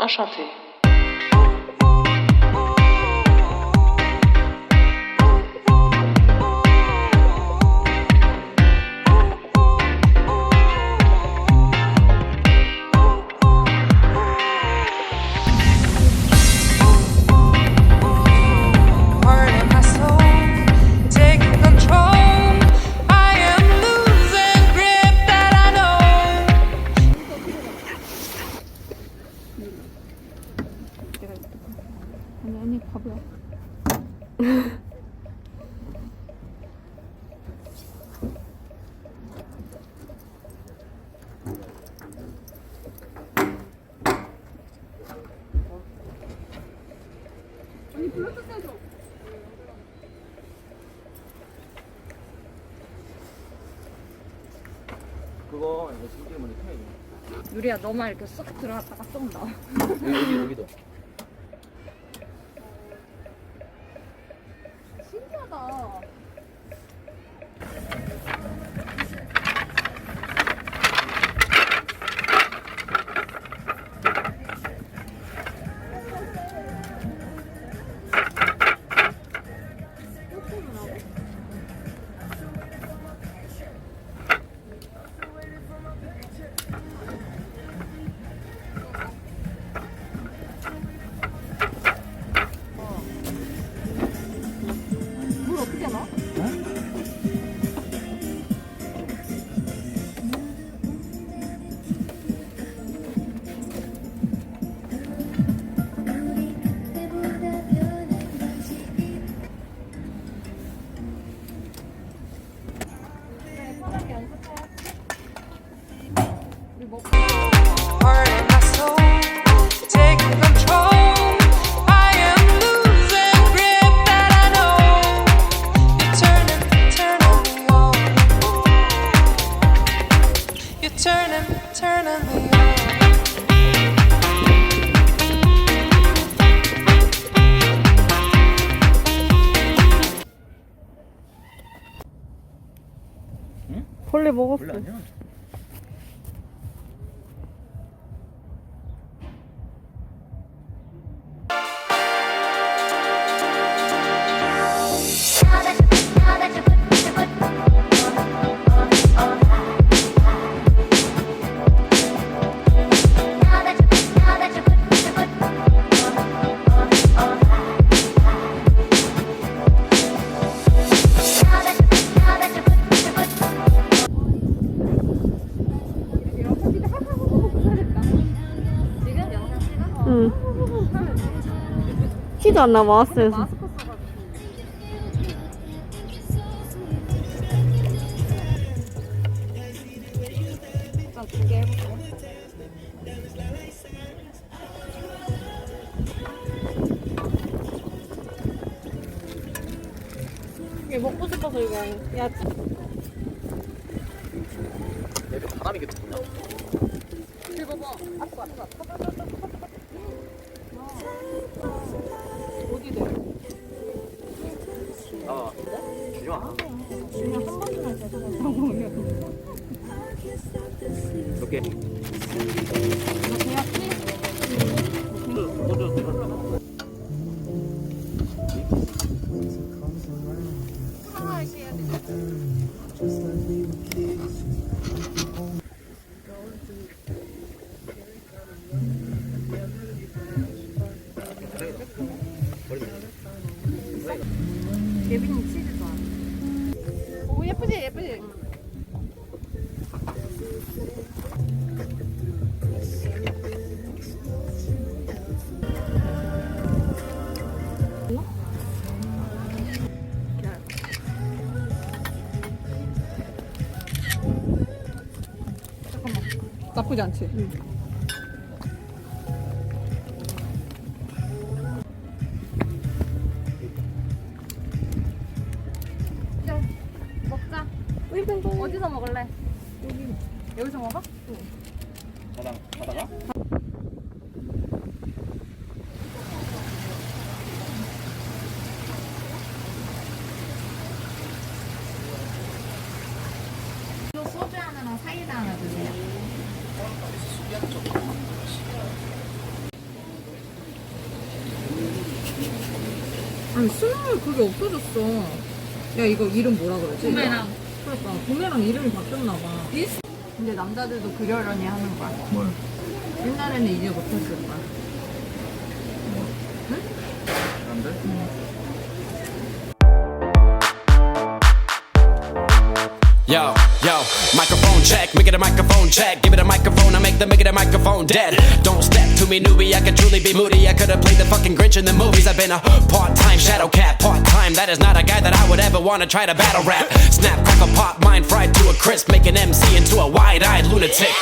Enchanté. 언니 가보야. 언니 블루투스 해줘. 그거 이거 지금 먼저 켜야 유리야 너만 이렇게 쏙 들어갔다가 쏙 나와. 여기도. 신기하다. 물 어떻게 나? Turning me on. 벌레 먹었어. 원래 아니야? 응. 티도 안 나, 마스크에서. 이게 먹고 싶어서 이거. 야, 내가 바람이 계속 분다. 봐봐. 어디 돼? 아, 주지마. 그냥 한 번만 계속 먹으면. 이렇게. 너 계약해? 예빈이 치즈 좋아해. 오 예쁘지 예쁘지. 잠깐만. 나쁘지 않지? 응. 먹자. 어디서 먹을래? 여기. 여기서 먹어? 응. 가다가? 소주 하나랑 사이다 하나 주세요. 아니 수능을 그게 없어졌어. 야 이거 이름 뭐라 그러지? 부메랑. 그러니까 부메랑 이름이 바뀌었나봐. 근데 남자들도 그러려니 하는 거야. 뭘? 옛날에는 이제 못했을 거야. 응? 안 돼? Yo, microphone check, make it a microphone check. Give it a microphone, I make the microphone dead. Don't step to me, newbie, I could truly be moody. I could have played the fucking Grinch in the movies. I've been a part-time shadow cat, part-time. That is not a guy that I would ever want to try to battle rap. Snap, crackle, pop, mind fried to a crisp. Make an MC into a wide-eyed lunatic.